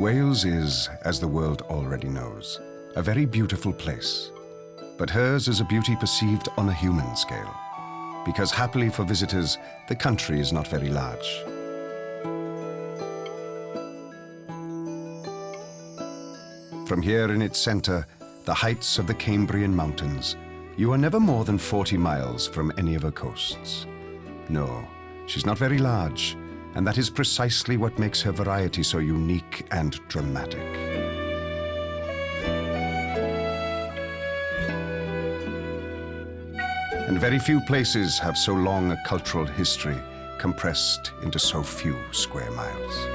Wales is, as the world already knows, a very beautiful place. But hers is a beauty perceived on a human scale, because happily for visitors, the country is not very large. From here in its center, the heights of the Cambrian mountains, you are never more than 40 miles from any of her coasts. No, she's not very large, and that is precisely what makes her variety so unique and dramatic. And very few places have so long a cultural history compressed into so few square miles.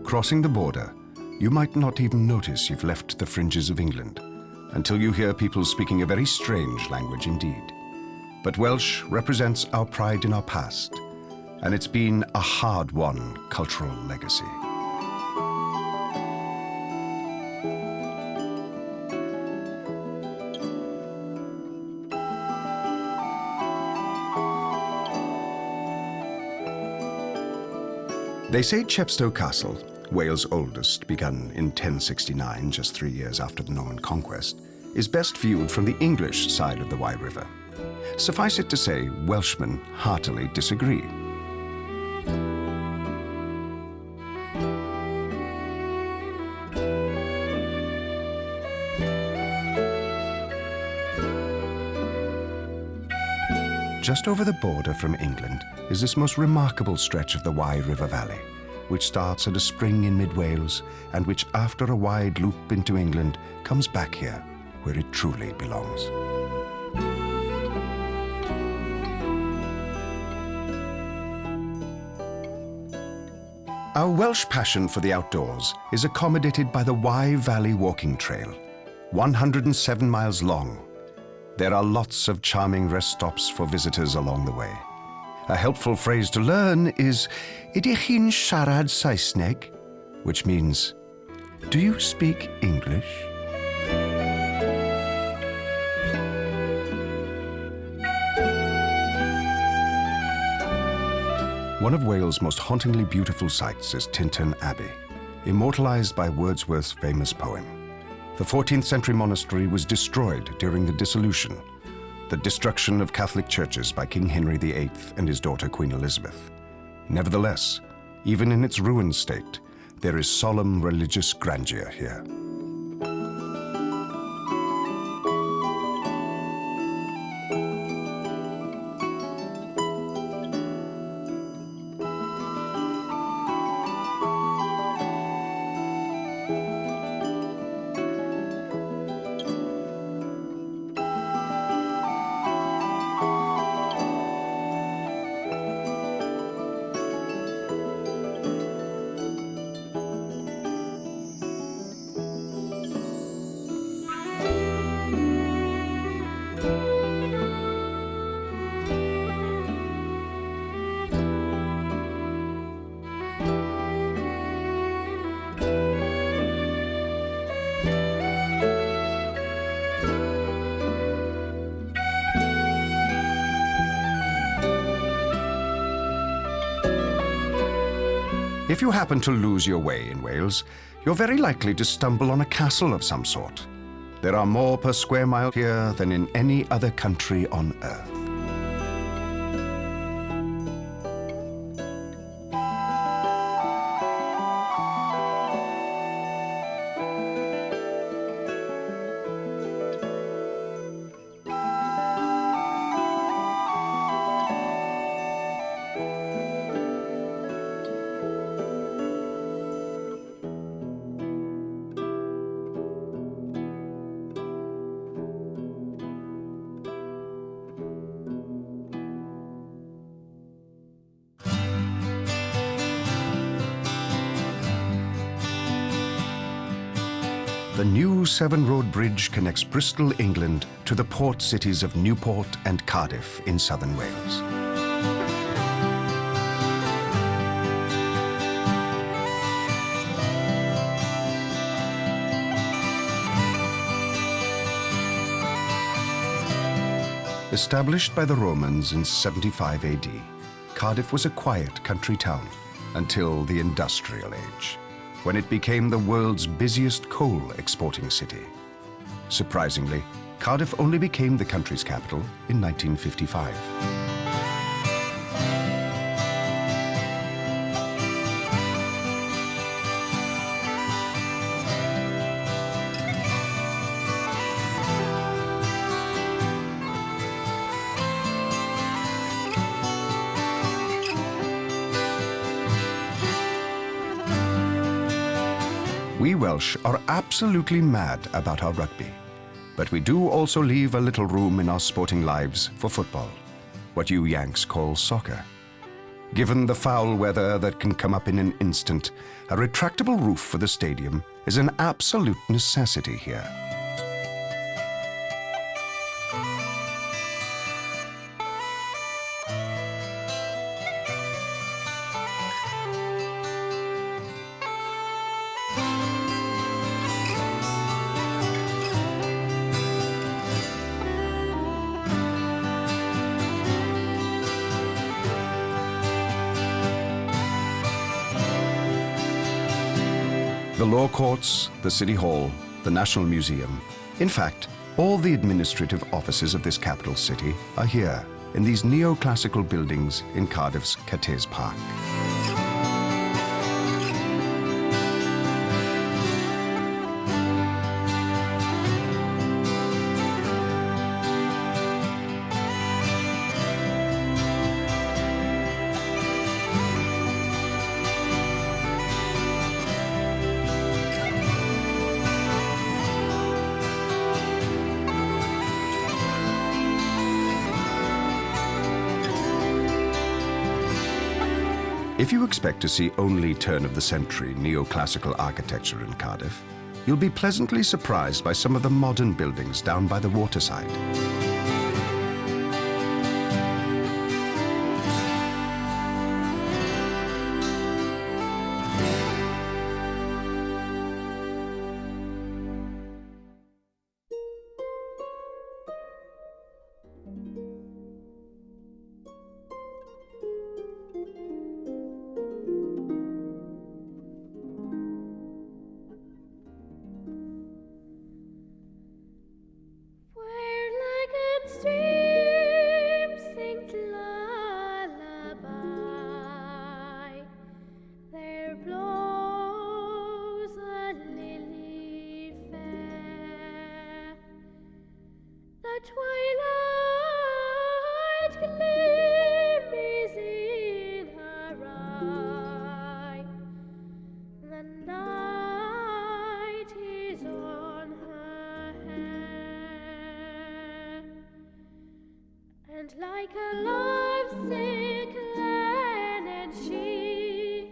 Crossing the border, you might not even notice you've left the fringes of England until you hear people speaking a very strange language indeed. But Welsh represents our pride in our past, and it's been a hard-won cultural legacy. They say Chepstow Castle, Wales' oldest, begun in 1069, just 3 years after the Norman conquest, is best viewed from the English side of the Wye River. Suffice it to say, Welshmen heartily disagree. Just over the border from England is this most remarkable stretch of the Wye River Valley, which starts at a spring in mid-Wales and which, after a wide loop into England, comes back here, where it truly belongs. Our Welsh passion for the outdoors is accommodated by the Wye Valley Walking Trail, 107 miles long. There are lots of charming rest stops for visitors along the way. A helpful phrase to learn is, "Ydych chi'n siarad Saesneg?" which means, "Do you speak English?" One of Wales' most hauntingly beautiful sights is Tintern Abbey, immortalized by Wordsworth's famous poem. The 14th century monastery was destroyed during the dissolution, the destruction of Catholic churches by King Henry VIII and his daughter Queen Elizabeth. Nevertheless, even in its ruined state, there is solemn religious grandeur here. If you happen to lose your way in Wales, you're very likely to stumble on a castle of some sort. There are more per square mile here than in any other country on earth. The new seven-road bridge connects Bristol, England, to the port cities of Newport and Cardiff in southern Wales. Established by the Romans in 75 AD, Cardiff was a quiet country town until the Industrial Age, when it became the world's busiest coal exporting city. Surprisingly, Cardiff only became the country's capital in 1955. We Welsh are absolutely mad about our rugby, but we do also leave a little room in our sporting lives for football, what you Yanks call soccer. Given the foul weather that can come up in an instant, a retractable roof for the stadium is an absolute necessity here. The law courts, the City Hall, the National Museum, in fact, all the administrative offices of this capital city are here in these neoclassical buildings in Cardiff's Cates Park. If you expect to see only turn-of-the-century neoclassical architecture in Cardiff, you'll be pleasantly surprised by some of the modern buildings down by the waterside. Twilight gleams in her eye, the night is on her hair, and like a lovesick land, and she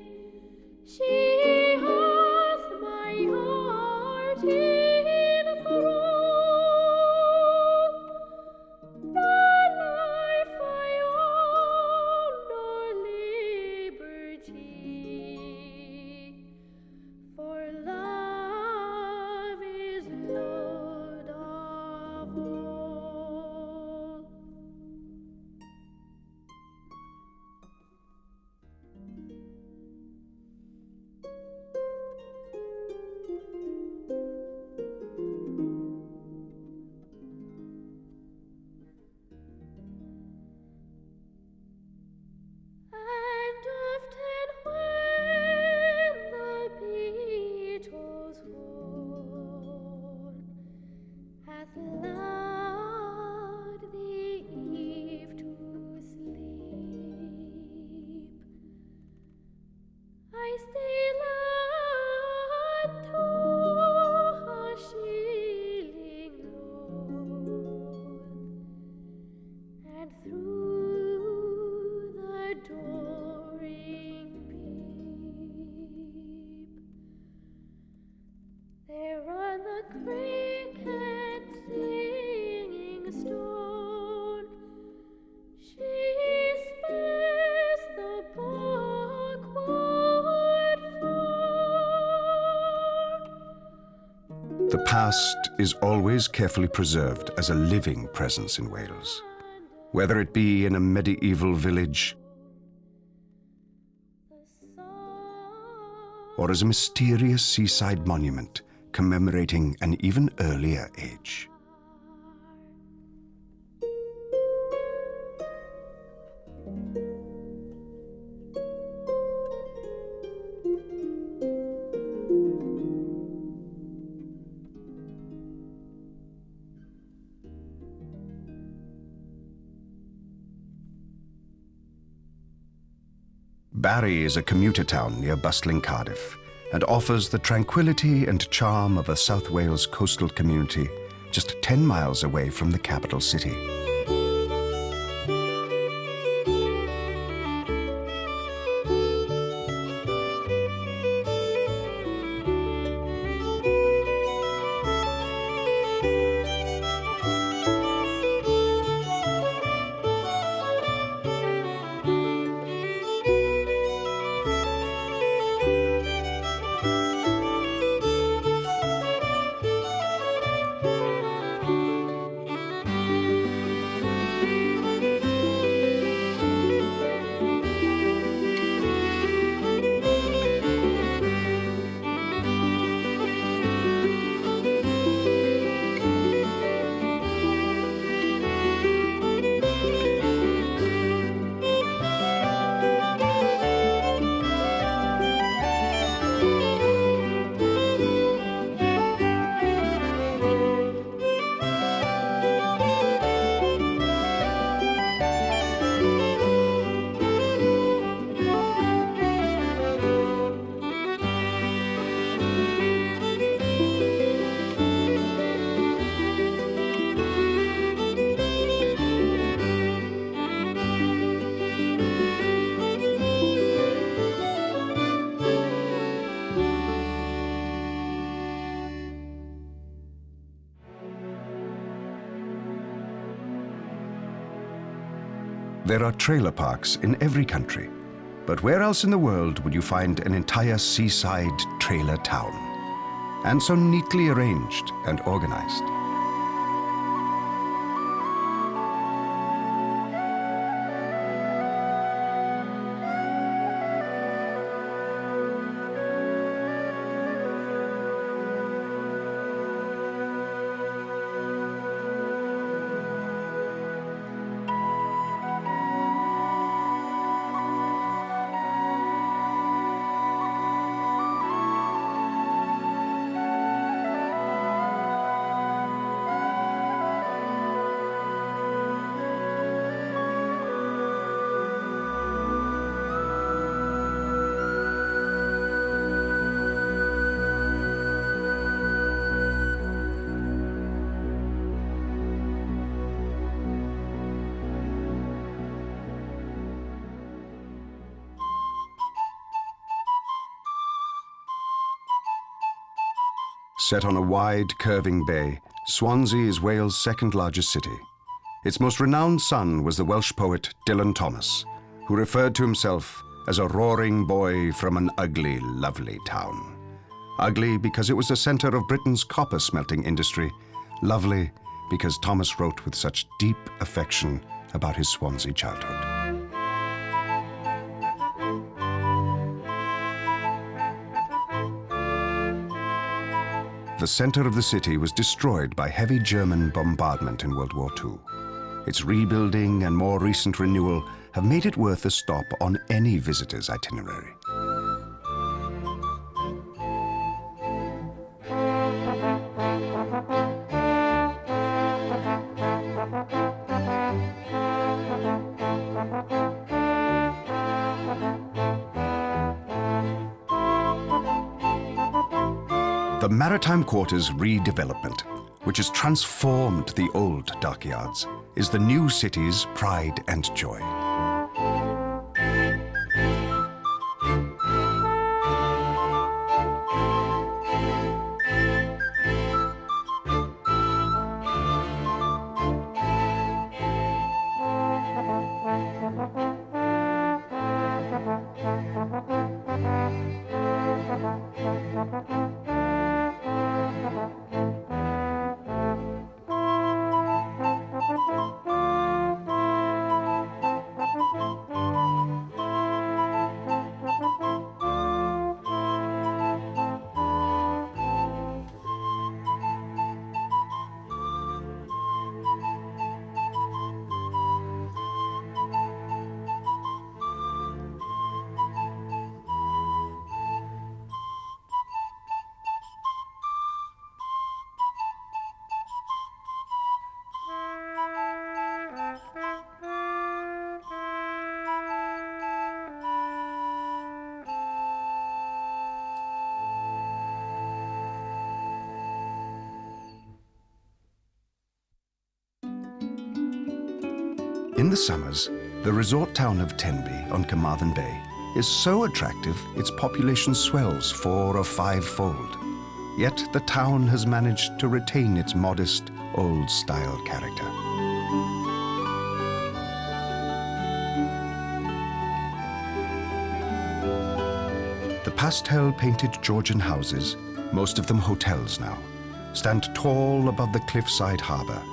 hath my heart in thrall. The past is always carefully preserved as a living presence in Wales. Whether it be in a medieval village or as a mysterious seaside monument commemorating an even earlier age. Barry is a commuter town near bustling Cardiff and offers the tranquility and charm of a South Wales coastal community just 10 miles away from the capital city. There are trailer parks in every country, but where else in the world would you find an entire seaside trailer town? And so neatly arranged and organized. Set on a wide, curving bay, Swansea is Wales' second largest city. Its most renowned son was the Welsh poet Dylan Thomas, who referred to himself as a roaring boy from an ugly, lovely town. Ugly because it was the center of Britain's copper smelting industry. Lovely because Thomas wrote with such deep affection about his Swansea childhood. The center of the city was destroyed by heavy German bombardment in World War II. Its rebuilding and more recent renewal have made it worth a stop on any visitor's itinerary. The Maritime Quarters redevelopment, which has transformed the old dockyards, is the new city's pride and joy. In the summers, the resort town of Tenby on Carmarthen Bay is so attractive its population swells 4 or 5-fold. Yet the town has managed to retain its modest, old-style character. The pastel-painted Georgian houses, most of them hotels now, stand tall above the cliffside harbour,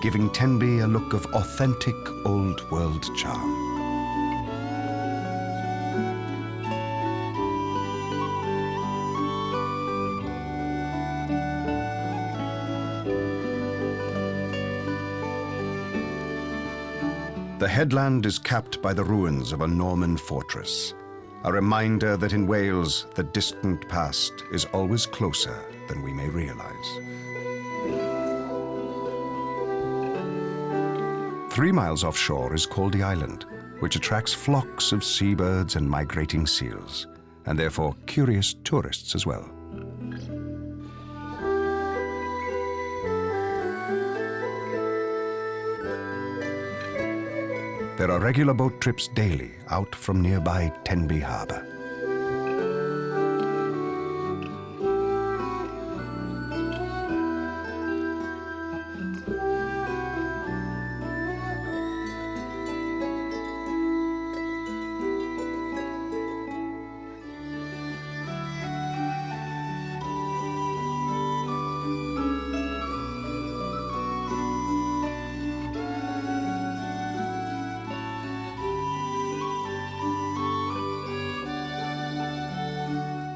giving Tenby a look of authentic old-world charm. The headland is capped by the ruins of a Norman fortress, a reminder that in Wales, the distant past is always closer than we may realize. 3 miles offshore is Caldy Island, which attracts flocks of seabirds and migrating seals, and therefore curious tourists as well. There are regular boat trips daily out from nearby Tenby Harbour.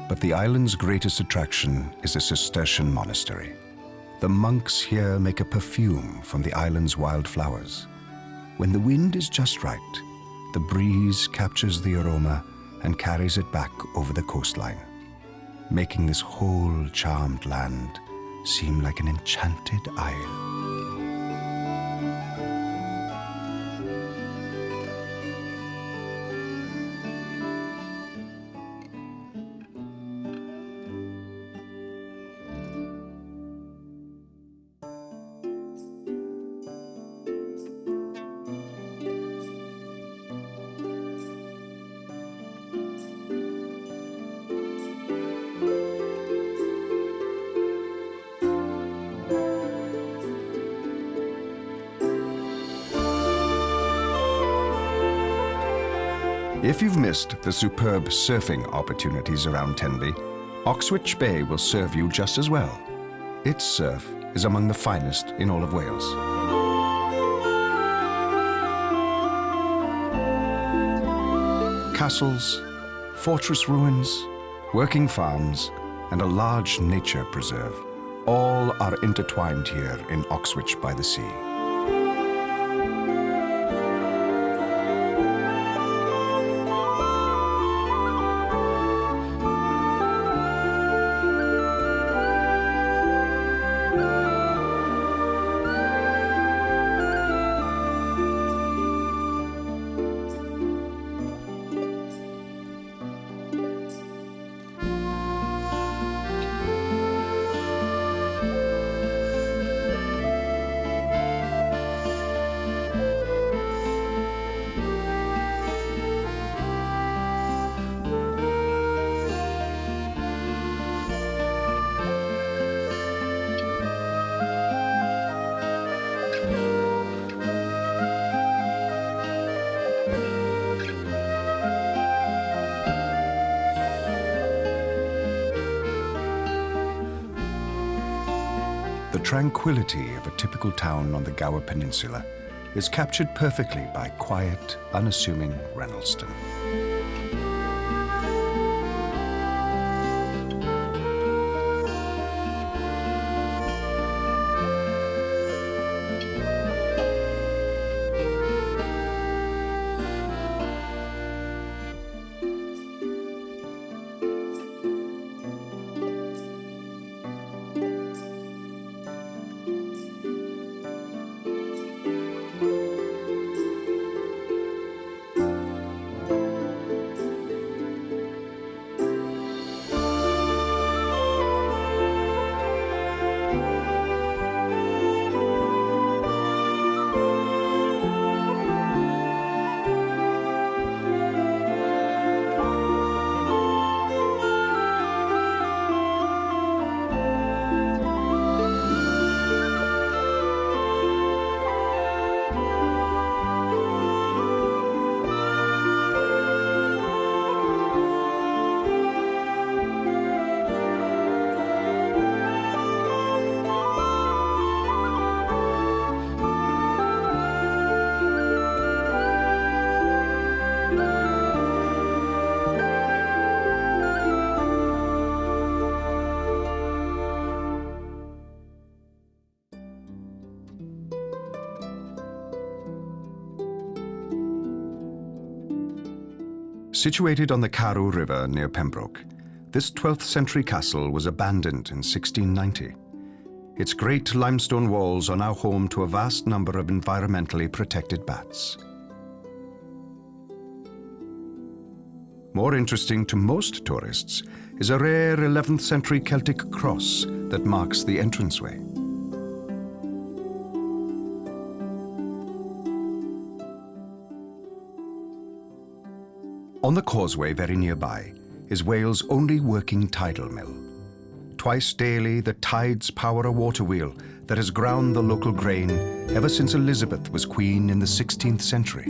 But the island's greatest attraction is a Cistercian monastery. The monks here make a perfume from the island's wildflowers. When the wind is just right, the breeze captures the aroma and carries it back over the coastline, making this whole charmed land seem like an enchanted isle. If you've missed the superb surfing opportunities around Tenby, Oxwich Bay will serve you just as well. Its surf is among the finest in all of Wales. Castles, fortress ruins, working farms, and a large nature preserve all are intertwined here in Oxwich by the Sea. The tranquility of a typical town on the Gower Peninsula is captured perfectly by quiet, unassuming Reynoldston. Situated on the Carew River near Pembroke, this 12th century castle was abandoned in 1690. Its great limestone walls are now home to a vast number of environmentally protected bats. More interesting to most tourists is a rare 11th century Celtic cross that marks the entranceway. On the causeway very nearby is Wales' only working tidal mill. Twice daily, the tides power a water wheel that has ground the local grain ever since Elizabeth was queen in the 16th century.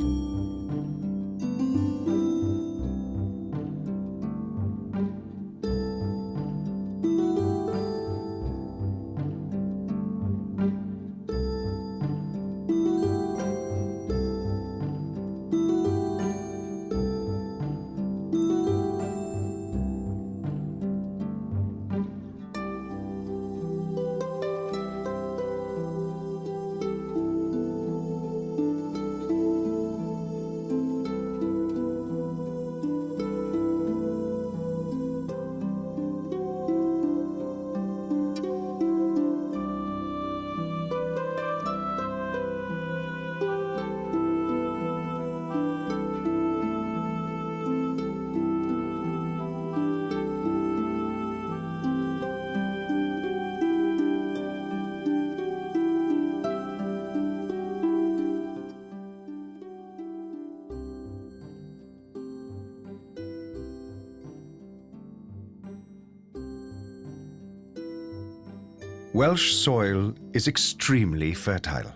Welsh soil is extremely fertile.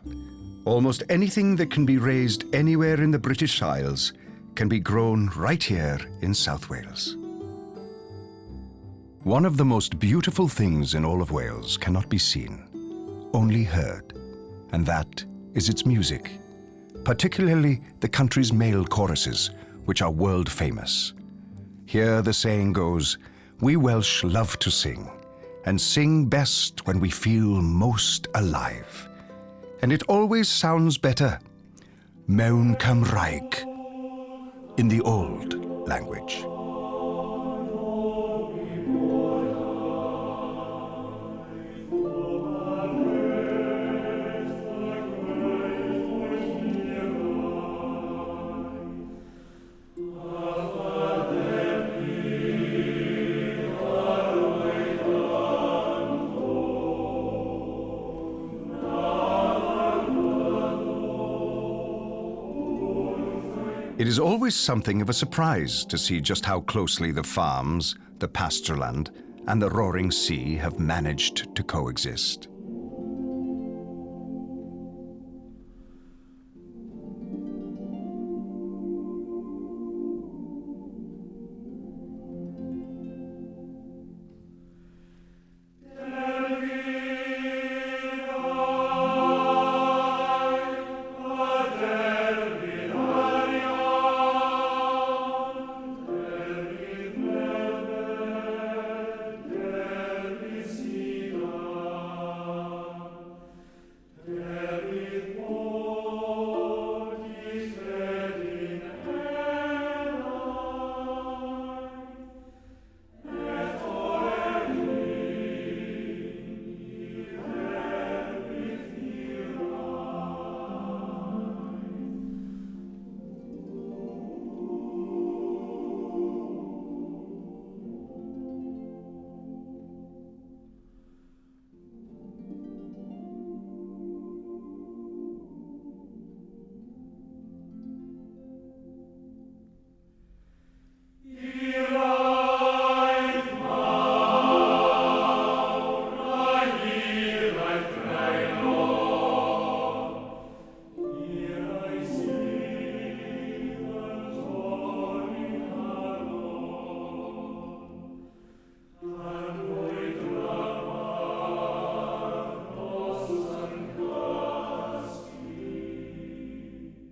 Almost anything that can be raised anywhere in the British Isles can be grown right here in South Wales. One of the most beautiful things in all of Wales cannot be seen, only heard, and that is its music, particularly the country's male choruses, which are world famous. Here the saying goes, "We Welsh love to sing, and sing best when we feel most alive." And it always sounds better, mewn Cymraeg, in the old language. It is always something of a surprise to see just how closely the farms, the pasture land, and the roaring sea have managed to coexist.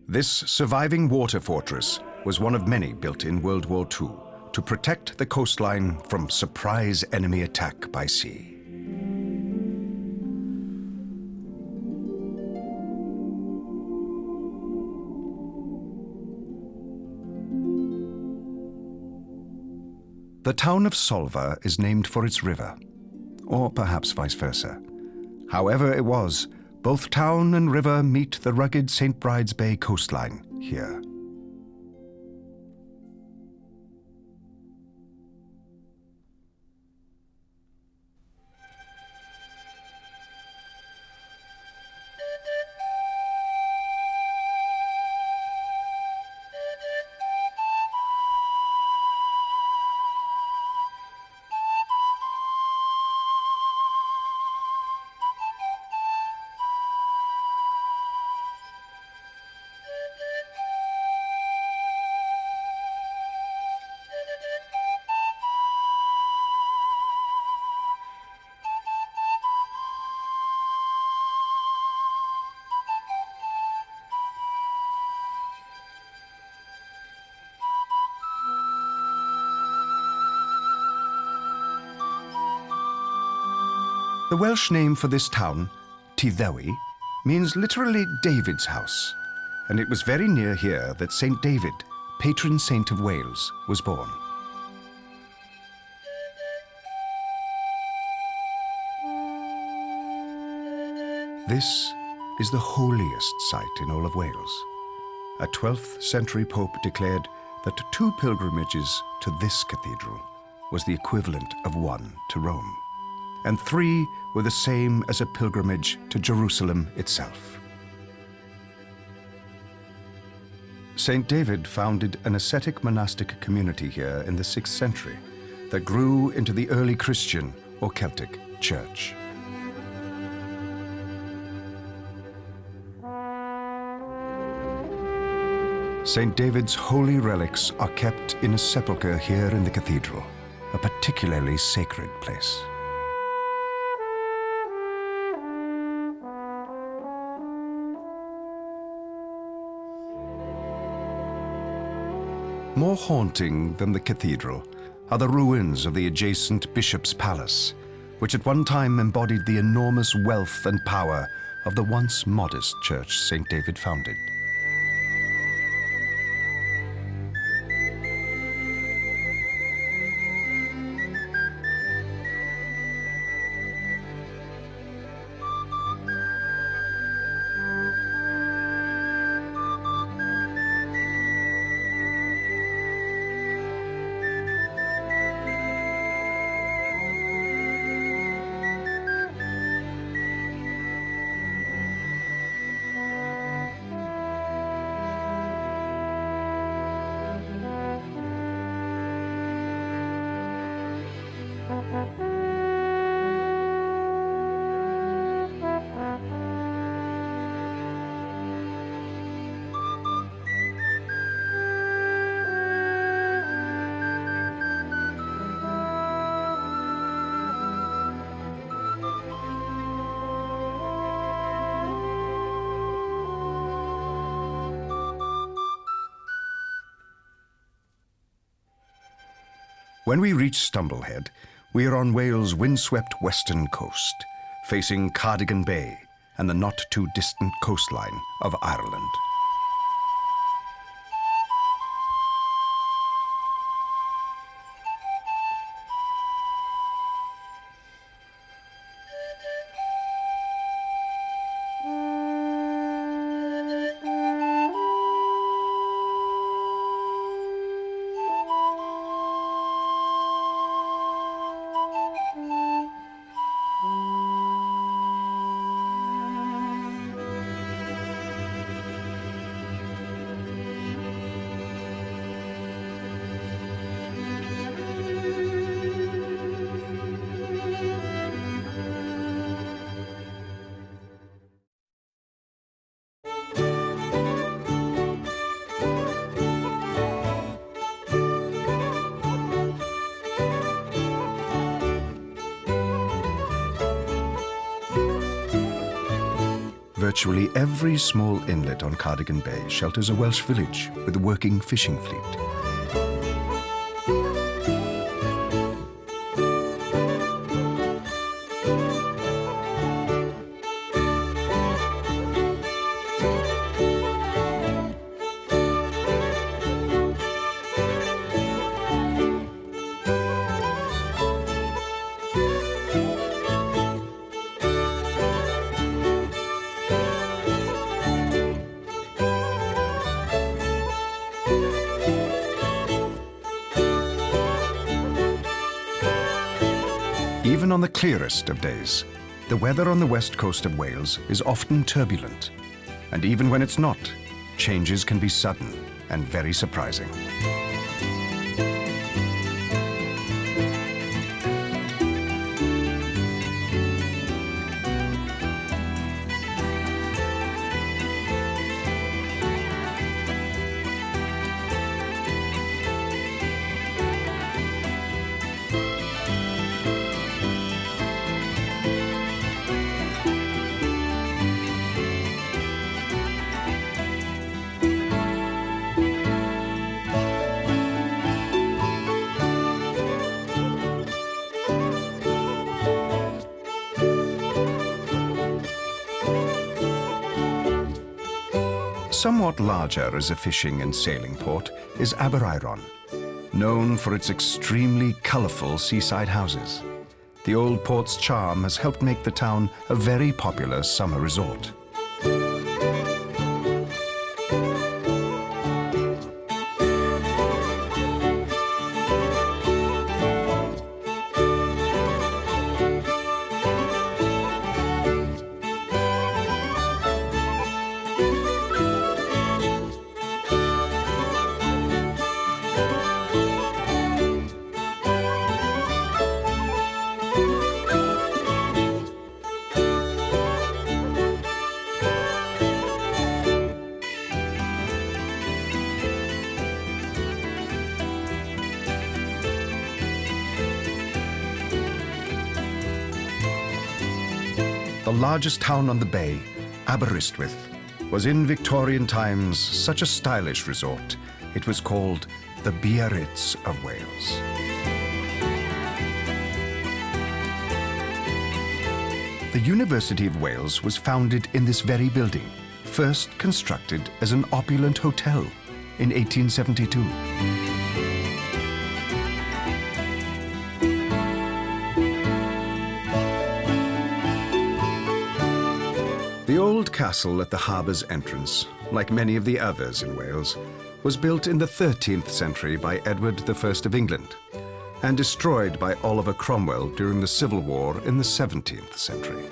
This surviving water fortress was one of many built in World War II to protect the coastline from surprise enemy attack by sea. The town of Solva is named for its river, or perhaps vice versa. However it was, both town and river meet the rugged St. Bride's Bay coastline here. The Welsh name for this town, Tiddewi, means literally David's house, and it was very near here that St. David, patron saint of Wales, was born. This is the holiest site in all of Wales. A 12th century pope declared that 2 pilgrimages to this cathedral was the equivalent of 1 to Rome, and 3 were the same as a pilgrimage to Jerusalem itself. St. David founded an ascetic monastic community here in the 6th century that grew into the early Christian or Celtic church. St. David's holy relics are kept in a sepulchre here in the cathedral, a particularly sacred place. More haunting than the cathedral are the ruins of the adjacent bishop's palace, which at one time embodied the enormous wealth and power of the once modest church St. David founded. When we reach Stumblehead, we are on Wales' windswept western coast, facing Cardigan Bay and the not-too-distant coastline of Ireland. Virtually every small inlet on Cardigan Bay shelters a Welsh village with a working fishing fleet. Even on the clearest of days, the weather on the west coast of Wales is often turbulent. And even when it's not, changes can be sudden and very surprising. Somewhat larger as a fishing and sailing port is Awyr, known for its extremely colourful seaside houses. The old port's charm has helped make the town a very popular summer resort. The largest town on the bay, Aberystwyth, was in Victorian times such a stylish resort, it was called the Biarritz of Wales. The University of Wales was founded in this very building, first constructed as an opulent hotel in 1872. The old castle at the harbour's entrance, like many of the others in Wales, was built in the 13th century by Edward I of England and destroyed by Oliver Cromwell during the Civil War in the 17th century.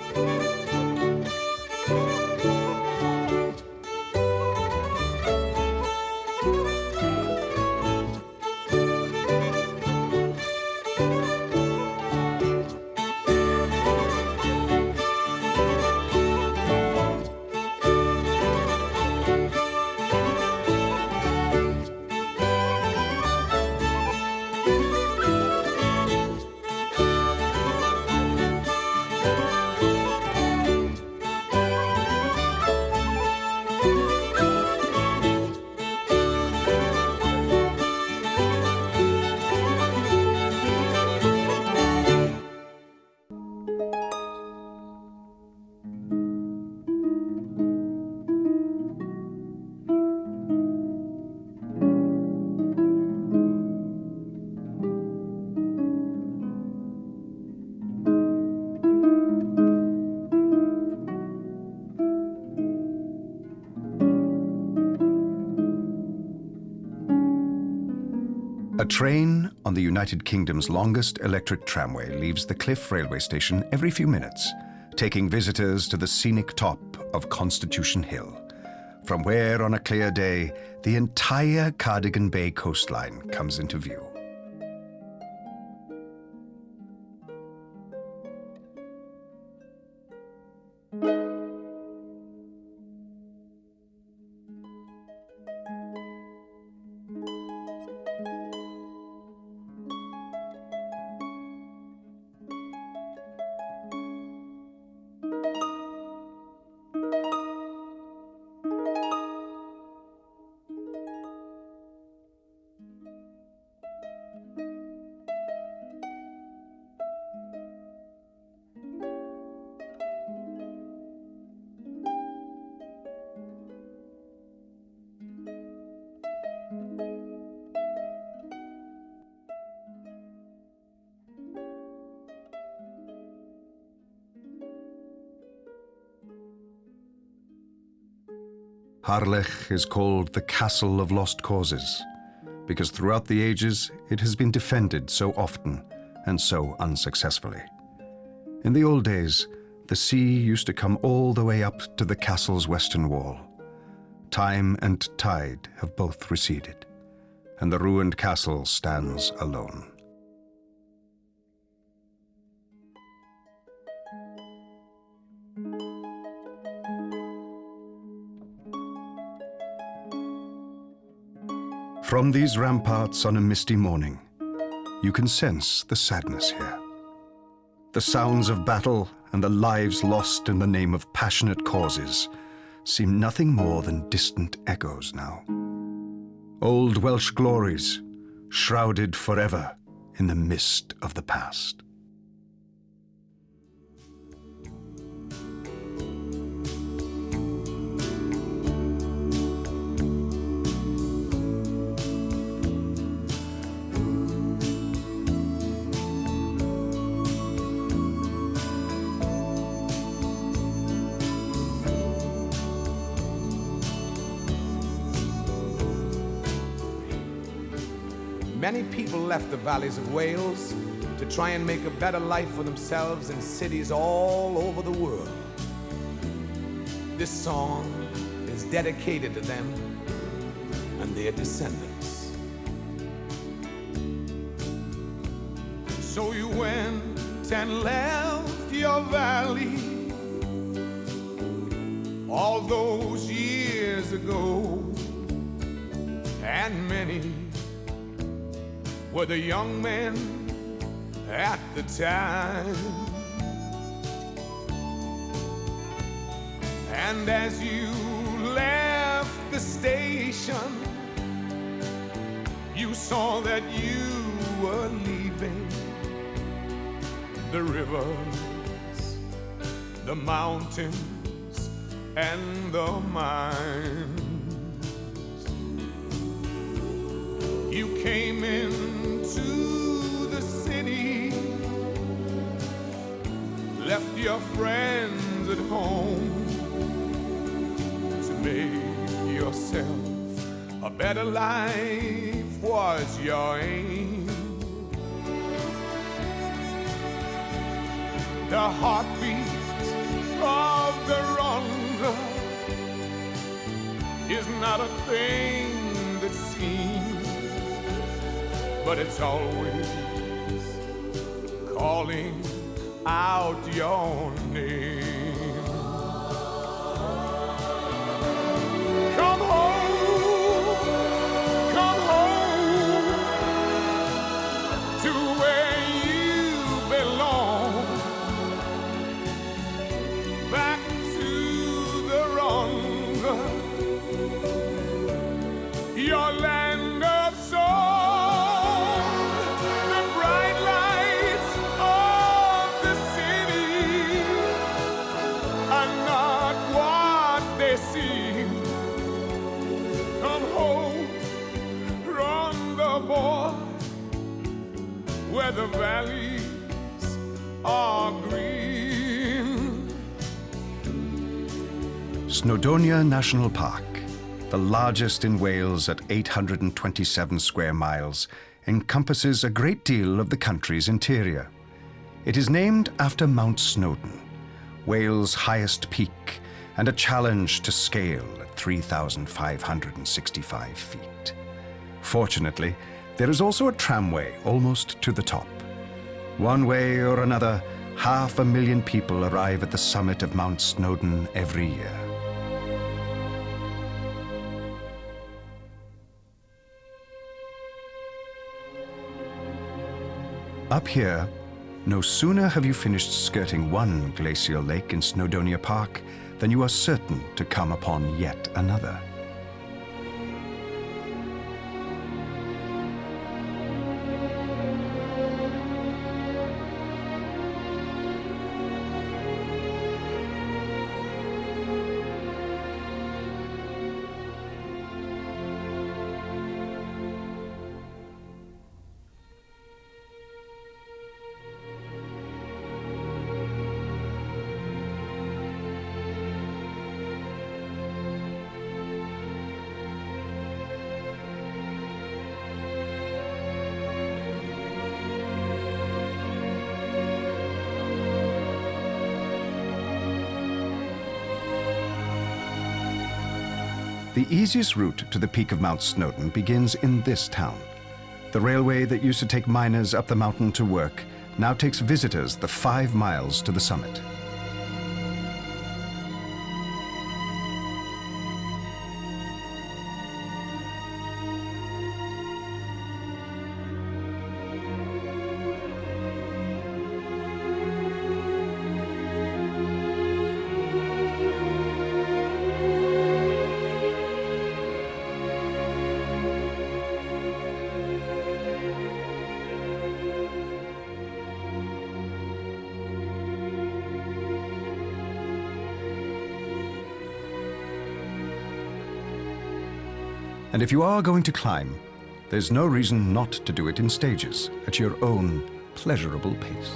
A train on the United Kingdom's longest electric tramway leaves the Cliff railway station every few minutes, taking visitors to the scenic top of Constitution Hill, from where on a clear day, the entire Cardigan Bay coastline comes into view. Harlech is called the Castle of Lost Causes, because throughout the ages it has been defended so often and so unsuccessfully. In the old days, the sea used to come all the way up to the castle's western wall. Time and tide have both receded, and the ruined castle stands alone. From these ramparts on a misty morning, you can sense the sadness here. The sounds of battle and the lives lost in the name of passionate causes seem nothing more than distant echoes now. Old Welsh glories, shrouded forever in the mist of the past. Many people left the valleys of Wales to try and make a better life for themselves in cities all over the world. This song is dedicated to them and their descendants. So you went and left your valley all those years ago, and many were the young men at the time. And as you left the station, you saw that you were leaving the rivers, the mountains, and the mines. You came into the city, left your friends at home to make yourself a better life was your aim. The heartbeat of the wronged is not a thing that seems, but it's always calling out your name. Come home to where you belong, back to the wrong, your land of song. The bright lights of the city are not what they seem. Come home from the boy where the valleys are green. Snowdonia National Park, the largest in Wales at 827 square miles, encompasses a great deal of the country's interior. It is named after Mount Snowdon, Wales' highest peak, and a challenge to scale at 3,565 feet. Fortunately, there is also a tramway almost to the top. One way or another, 500,000 people arrive at the summit of Mount Snowdon every year. Up here, no sooner have you finished skirting one glacial lake in Snowdonia Park than you are certain to come upon yet another. The easiest route to the peak of Mount Snowdon begins in this town. The railway that used to take miners up the mountain to work now takes visitors the 5 miles to the summit. And if you are going to climb, there's no reason not to do it in stages, at your own pleasurable pace.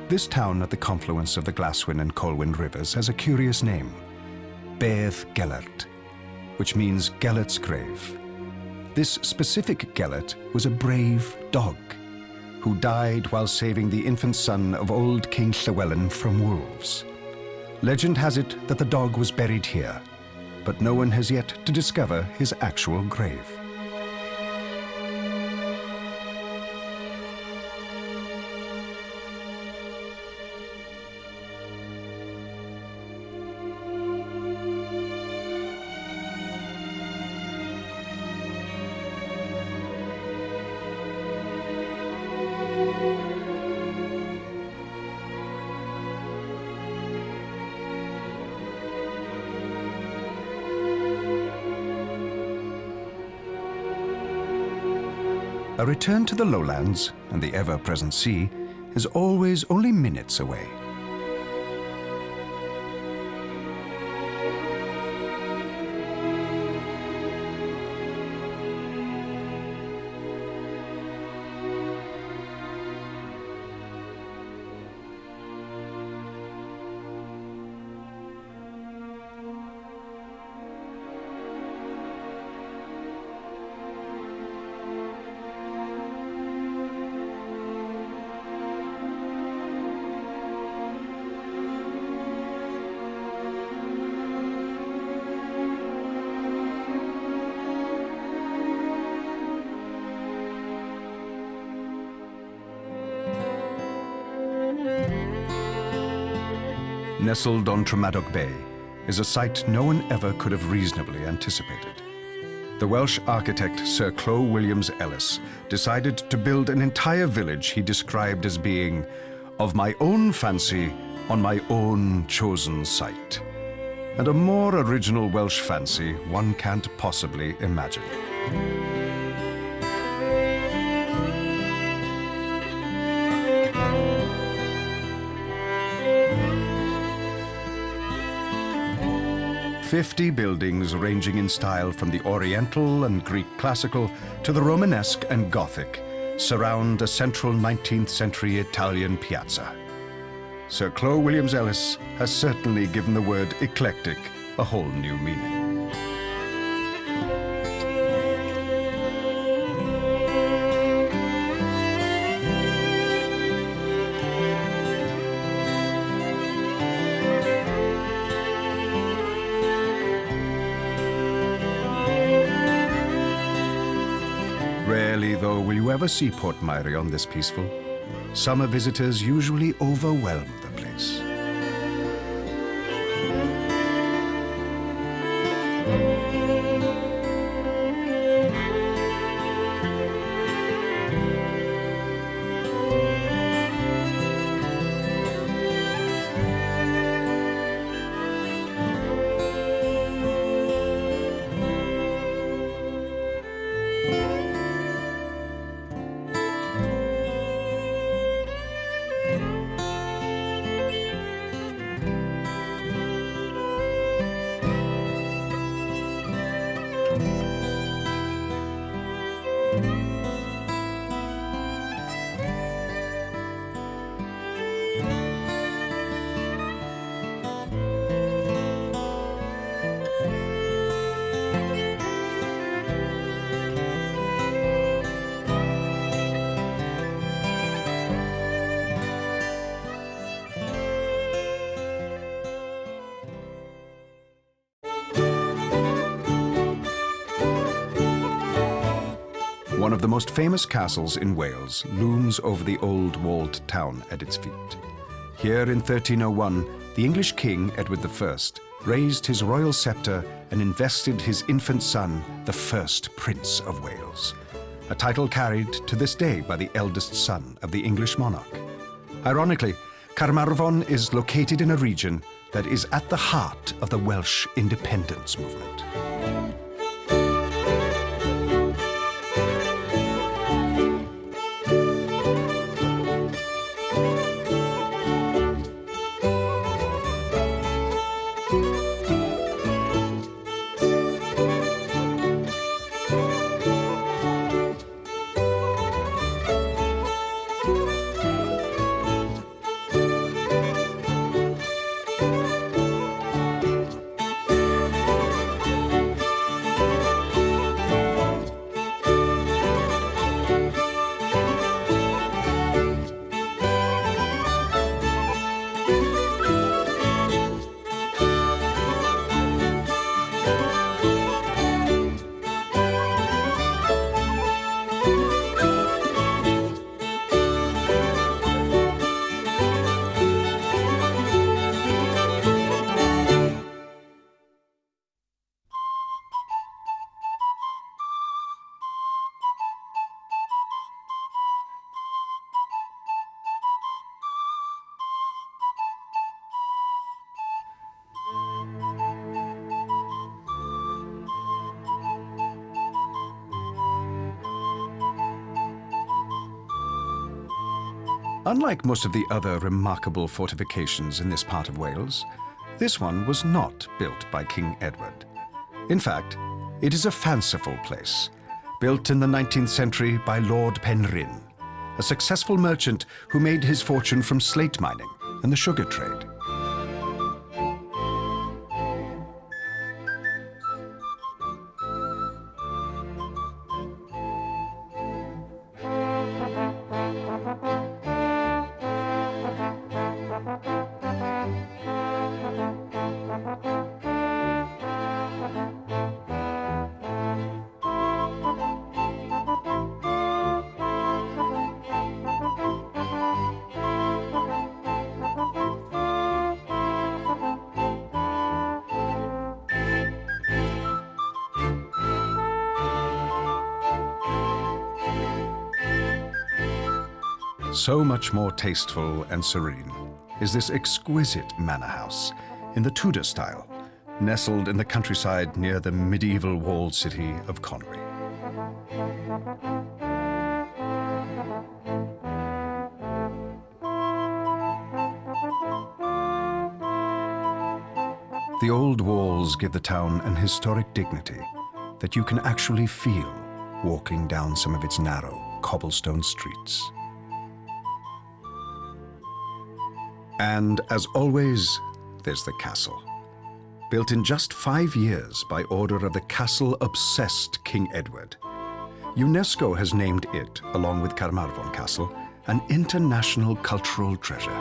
This town at the confluence of the Glaswyn and Colwyn rivers has a curious name, Bedd Gelert, which means Gelert's grave. This specific Gelert was a brave dog who died while saving the infant son of old King Llywelyn from wolves. Legend has it that the dog was buried here, but no one has yet to discover his actual grave. A return to the lowlands and the ever-present sea is always only minutes away. Nestled on Tremadog Bay is a site no one ever could have reasonably anticipated. The Welsh architect Sir Clo Williams Ellis decided to build an entire village he described as being of my own fancy on my own chosen site. And a more original Welsh fancy one can't possibly imagine. "50 buildings ranging in style from the Oriental and Greek classical to the Romanesque and Gothic surround a central 19th century Italian piazza. Sir Clo Williams Ellis has certainly given the word eclectic a whole new meaning." Rarely, though, will you ever see Port Meirion this peaceful. Summer visitors usually overwhelm the place. one of the most famous castles in Wales looms over the old walled town at its feet. Here in 1301, the English king, Edward I, raised his royal scepter and invested his infant son, the first Prince of Wales, a title carried to this day by the eldest son of the English monarch. Ironically, Carmarthen is located in a region that is at the heart of the Welsh independence movement. Unlike most of the other remarkable fortifications in this part of Wales, this one was not built by King Edward. In fact, it is a fanciful place, built in the 19th century by Lord Penrhyn, a successful merchant who made his fortune from slate mining and the sugar trade. So much more tasteful and serene is this exquisite manor house in the Tudor style, nestled in the countryside near the medieval walled city of Conwy. The old walls give the town an historic dignity that you can actually feel walking down some of its narrow cobblestone streets. And as always, there's the castle. Built in just 5 years by order of the castle-obsessed King Edward. UNESCO has named it, along with Carmarthen Castle, an international cultural treasure.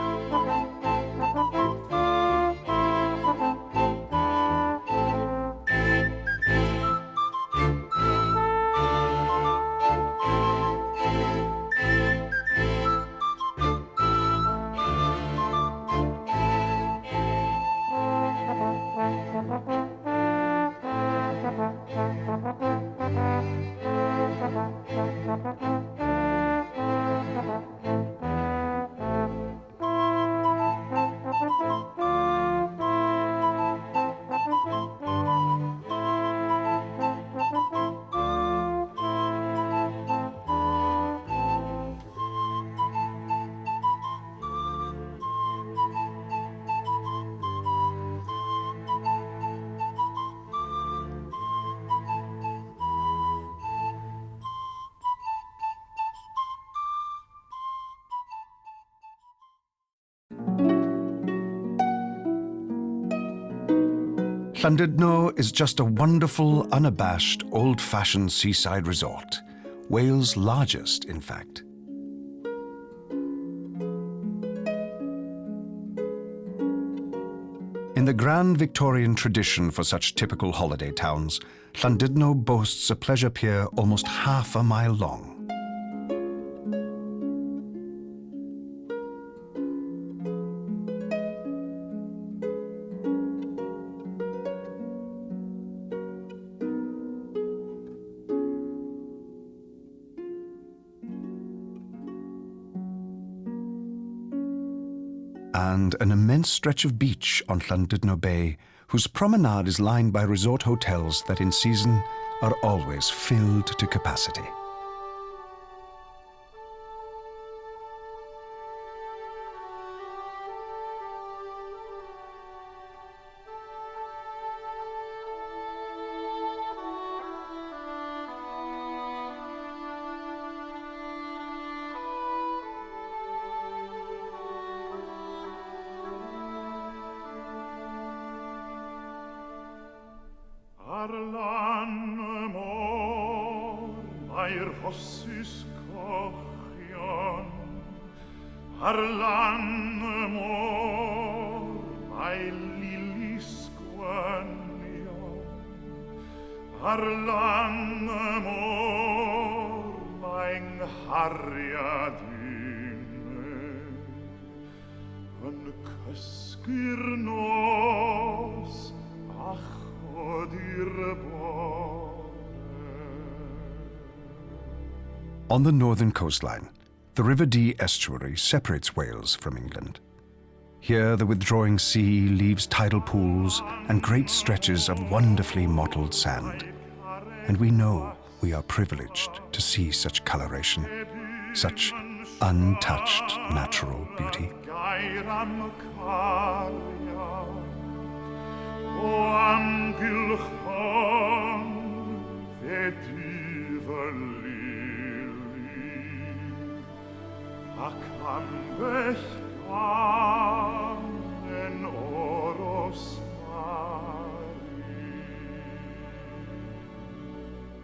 Llandudno is just a wonderful, unabashed, old-fashioned seaside resort, Wales' largest, in fact. In In the grand Victorian tradition for such typical holiday towns, Llandudno boasts a pleasure pier almost half a mile long. And an immense stretch of beach on Llandudno Bay, whose promenade is lined by resort hotels that in season are always filled to capacity. Ar lan y môr mae'r hosus cochion. Ar lan y môr mae lilis gwynion. Ar lan y môr mae nghariad unig yn cysgu'r nos a On the northern coastline, the River Dee estuary separates Wales from England. Here, the withdrawing sea leaves tidal pools and great stretches of wonderfully mottled sand. And we know we are privileged to see such coloration, such untouched natural beauty. O amgylchon fe dydd y lili ac ambell gam yn oros mari.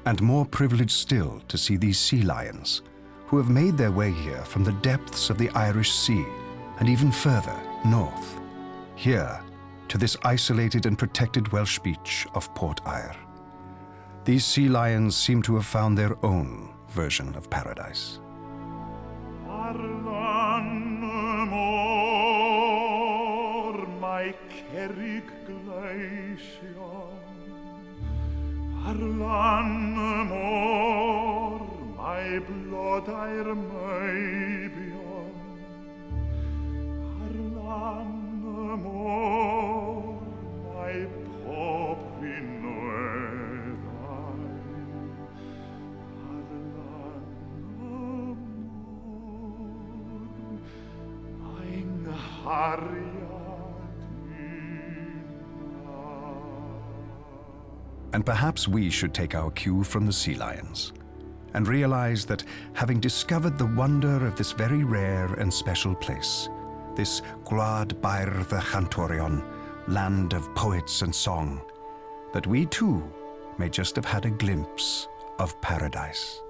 And more privileged still to see these sea lions, who have made their way here from the depths of the Irish Sea and even further north, here to this isolated and protected Welsh beach of Port Awyr. These sea lions seem to have found their own version of paradise. Ar lan y môr mae cerrig gleision. Ar lan y môr mae blodau'r meibion. Ar lan y môr mae pob rinweddau. Ar lan y môr mae nghariad unig. And perhaps we should take our cue from the sea lions and realize that, having discovered the wonder of this very rare and special place, this wlad brydferth, land of poets and song, that we too may just have had a glimpse of paradise.